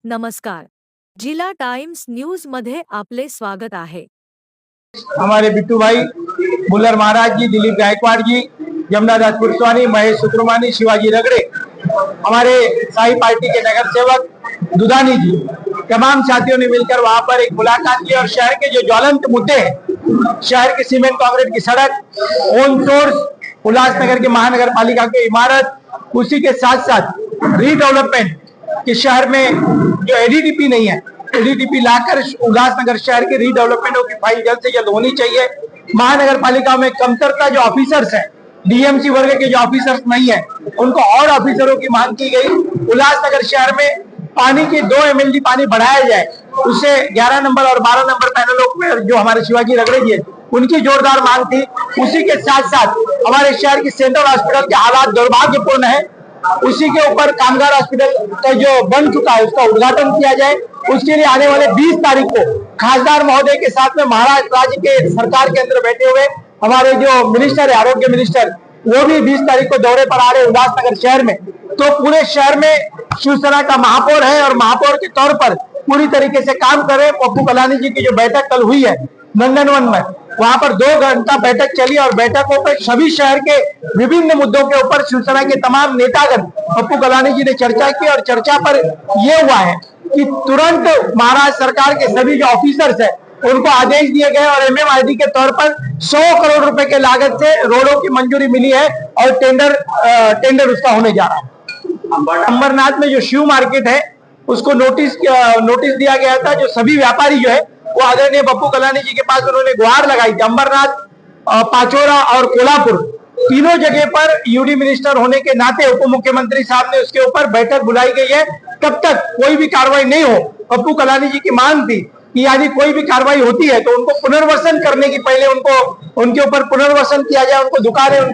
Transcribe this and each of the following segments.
नमस्कार, जिला times news मध्ये आपले स्वागत आहे। हमारे बिट्टू भाई, बुल्लर महाराज जी, दिलीप गायकवाड़ जी, जमुनादास पुरस्वानी, महेश सुब्रमणी, शिवाजी रगड़े, हमारे साई पार्टी के नगर सेवक दुधानी जी, तमाम साथियों ने मिलकर वहां पर एक मुलाकात की और शहर के जो ज्वलंत मुद्दे हैं, शहर की सीमेंट कंक्रीट की सड़क, ओन सोर्स, उल्लासनगर के महानगर पालिका की इमारत, उसी के साथ साथ रीडेवलपमेंट कि शहर में जो एडीटीपी नहीं है, एडीटीपी लाकर उल्लासनगर शहर के रीडेवलपमेंट की फाइल जल्द से जल्द होनी चाहिए। महानगर पालिका में कमतरता जो ऑफिसर्स हैं, डीएमसी वर्ग के जो ऑफिसर्स नहीं है, उनको और ऑफिसरों की मांग की गई। उल्लासनगर शहर में पानी के 2 MLD पानी बढ़ाया जाए, उससे 11 नंबर और 12 नंबर पैनलों में जो हमारे शिवाजी रगड़े जी है उनकी जोरदार मांग थी। उसी के साथ साथ हमारे शहर की सेंट्रल हॉस्पिटल के हालात दुर्भाग्यपूर्ण है, उसी के ऊपर कामगार हॉस्पिटल का जो बन चुका है उसका उद्घाटन किया जाए। उसके लिए आने वाले 20 तारीख को खासदार महोदय के साथ में महाराष्ट्र राज्य के सरकार के अंदर बैठे हुए हमारे जो मिनिस्टर है, आरोग्य मिनिस्टर, वो भी 20 तारीख को दौरे पर आ रहे उल्लासनगर शहर में। तो पूरे शहर में शिवसेना का महापौर है और महापौर के तौर पर पूरी तरीके से काम कर रहे। पप्पू कलानी जी की जो बैठक कल हुई है नंदनवन में, वहां पर 2 घंटा बैठक चली और बैठकों पर सभी शहर के विभिन्न मुद्दों के ऊपर शिवसेना के तमाम नेतागण पप्पू कलानी जी ने चर्चा की और चर्चा पर यह हुआ है कि तुरंत महाराष्ट्र सरकार के सभी जो ऑफिसर्स है उनको आदेश दिए गए और MMRD के तौर पर 100 करोड़ रुपए के लागत से रोडों की मंजूरी मिली है और टेंडर उसका होने जा रहा है। अंबरनाथ में जो शिव मार्केट है उसको नोटिस दिया गया था। जो सभी व्यापारी जो है वो आदरणीय पप्पू कलानी जी के पास उन्होंने गुहार लगाई थी। अंबरनाथ, पाचोरा और कोल्हापुर तीनों जगह पर यूडी मिनिस्टर होने के नाते उप मुख्यमंत्री साहब ने उसके ऊपर बैठक बुलाई गई है। तब तक कोई भी कार्रवाई नहीं हो, पप्पू कलानी जी की मांग थी कि यदि कोई भी कार्रवाई होती है तो उनको पुनर्वसन करने की पहले उनके ऊपर पुनर्वसन किया जाए, उनकी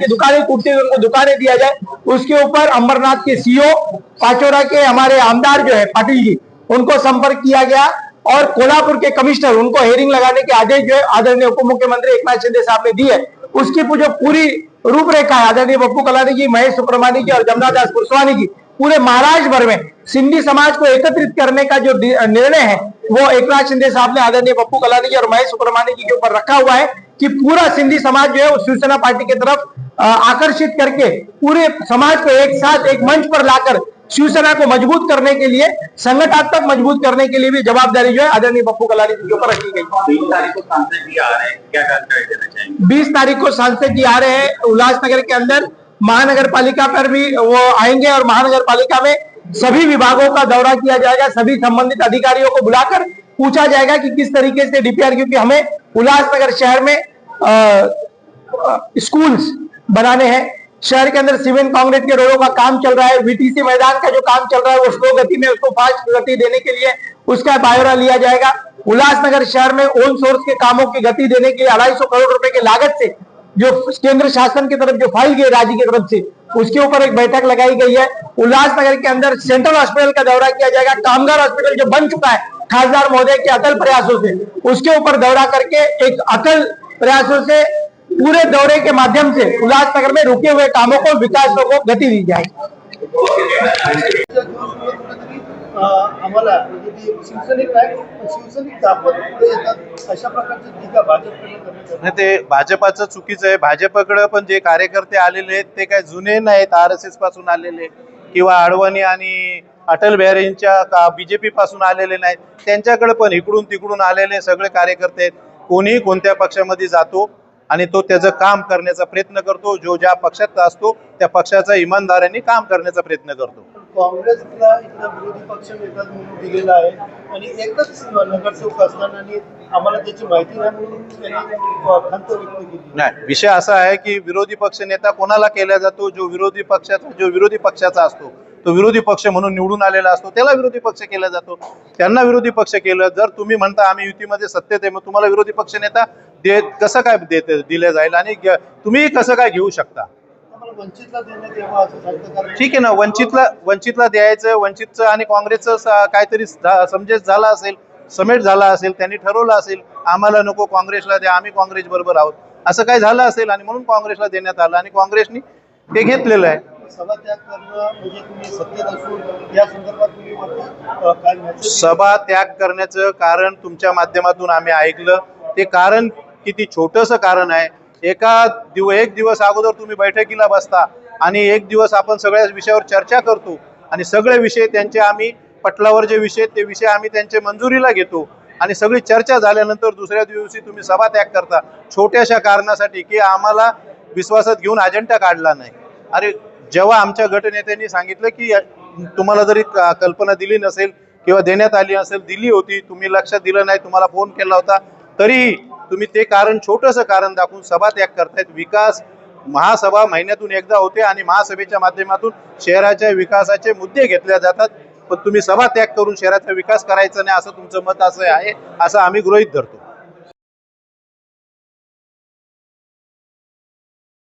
दुकानें टूटती है उनको दुकानें दिया जाए। उसके ऊपर अंबरनाथ के सीओ, पाचोरा के हमारे आमदार जो है पाटिल जी, उनको संपर्क किया गया और कोल्हापुर के कमिश्नर, उनको हेयरिंग लगाने के आदेश जो है आदरणीय उप मुख्यमंत्री एकनाथ शिंदे साहब ने दी है। उसकी जो पूरी रूपरेखा है आदरणीय पप्पू कलानी जी, महेश सुब्रमणी जी और जमुनादास पुरस्वानी जी, पूरे महाराष्ट्र भर में सिंधी समाज को एकत्रित करने का जो निर्णय है वो एकनाथ शिंदे साहब ने आदरणीय पप्पू कलानी जी और महेश सुब्रमणी जी के ऊपर रखा हुआ है कि पूरा सिंधी समाज जो है वो शिवसेना पार्टी की तरफ आकर्षित करके पूरे समाज को एक साथ एक मंच पर लाकर शिवसेना को मजबूत करने के लिए, संगठनात्मक मजबूत करने के लिए भी जवाबदारी जो है आदरणीय पप्पू कलानी जी के ऊपर रखी गई। 20 तारीख को सांसद जी आ रहे हैं, क्या जानकारी देना चाहेंगे? 20 तारीख को सांसद जी आ रहे हैं उल्लासनगर के अंदर, महानगर पालिका पर भी वो आएंगे और महानगर पालिका में सभी विभागों का दौरा किया जाएगा। सभी संबंधित अधिकारियों को बुलाकर पूछा जाएगा कि किस तरीके से डीपीआर, क्योंकि हमें उल्लासनगर शहर में स्कूल्स बनाने हैं, शहर के अंदर सीमेंट कांक्रीट के रोडों का काम चल रहा है, वीटीसी मैदान का जो काम चल रहा है वो स्लो गति में उसको फास्ट गति देने के लिए उसका ब्यौरा लिया जाएगा। उल्लासनगर शहर में ओन सोर्स के कामों की गति देने के लिए 250 करोड़ रुपए की लागत से जो केंद्र शासन की तरफ जो फाइल गई राज्य की तरफ से, उसके ऊपर एक बैठक लगाई गई है। उल्लासनगर के अंदर सेंट्रल हॉस्पिटल का दौरा किया जाएगा। कामगार हॉस्पिटल जो बन चुका है खासदार महोदय के अटल प्रयासों से, उसके ऊपर दौरा करके एक अटल प्रयासों से पूरे दौरे के माध्यम से उल्लासनगर में रुके हुए कामों को, विकास को गति दी जाएगी। आम्हाला म्हणजे शिवसैनिक दाखवत पुढे येतात अशा प्रकारची टीका भाजपकडे ते भाजपाचं चुकीचं आहे। भाजपकडे पण जे कार्यकर्ते आलेले आहेत ते काय जुने नाहीत, RSS पासून आलेले किंवा अडवाणी आणि अटल बिहारींच्या BJP पासून आलेले नाहीत, त्यांच्याकडे पण इकडून तिकडून आलेले सगळे कार्यकर्ते आहेत। कोणी कोणत्या पक्षामध्ये जातो आणि तो त्याचं काम करण्याचा प्रयत्न करतो, जो ज्या पक्षात असतो त्या पक्षाचा इमानदारीने काम करण्याचा प्रयत्न करतो। काँग्रेसला इथला विरोधी पक्ष नेता म्हणून दिलेला आहे आणि एकच नगरसेवक असताना आणि आम्हाला त्याची माहिती नाही म्हणून त्यांनी खंत व्यक्त केली। नाही, विषय असा आहे की विरोधी पक्ष नेता कोणाला केला जातो, जो विरोधी पक्षाचा असतो तो विरोधी पक्ष म्हणून निवडून आलेला असतो त्याला विरोधी पक्ष केला जातो। त्यांना विरोधी पक्ष केलं, जर तुम्ही म्हणता आम्ही युतीमध्ये सत्तेत आहे, मग तुम्हाला विरोधी पक्ष नेता कसं काय दिले जाईल आणि तुम्ही कसं काय घेऊ शकता? वंचितला देण्यात यावं असं सांगतात। ठीक आहे ना, वंचितला द्यायचं, वंचितचं आणि काँग्रेसचं काहीतरी समजेस झाला असेल, समेट झाला असेल, त्यांनी ठरवलं असेल आम्हाला नको काँग्रेसला द्या, आम्ही काँग्रेस बरोबर आहोत, असं काय झालं असेल आणि म्हणून काँग्रेसला देण्यात आलं आणि काँग्रेसनी ते घेतलेलं आहे। सभात्याग करणं म्हणजे तुम्ही सत्तेत असून या संदर्भात तुम्ही काय message सभा त्याग करण्याचं कारण तुमच्या माध्यमातून आम्ही ऐकलं. ते कारण किती छोटंसं कारण आहे. एक दिवस अगोदर तुम्ही बैठकीला बसता आणि एक दिवस आपण सगळ्या विषयावर चर्चा करतो आणि सगळे विषय त्यांचे आम्ही पटलावर जे विषय ते विषय आम्ही त्यांचे मंजुरीला घेतो आणि सगळी चर्चा झाल्यानंतर दुसऱ्या दिवशी तुम्ही सभा त्याग करता छोट्याशा कारणासाठी की आम्हाला विश्वासात घेऊन अजेंडा काढला नाही. अरे जेव्हा आमच्या गटनेत्यांनी सांगितलं की तुम्हाला जरी कल्पना दिली नसेल किंवा देण्यात आली असेल, दिली होती, तुम्ही लक्षात दिलं नाही, तुम्हाला फोन केला होता, तरी तुम्ही ते कारण छोटंसं कारण दाखवून सभा त्याग करतायत. विकास महासभा महिन्यातून एकदा होते आणि महासभेच्या माध्यमातून शहराच्या विकासाचे मुद्दे घेतले जातात, पण तुम्ही सभा त्याग करून शहराचा विकास करायचा नाही असं तुमचं मत असं आहे, असं आम्ही गृहीत धरतो.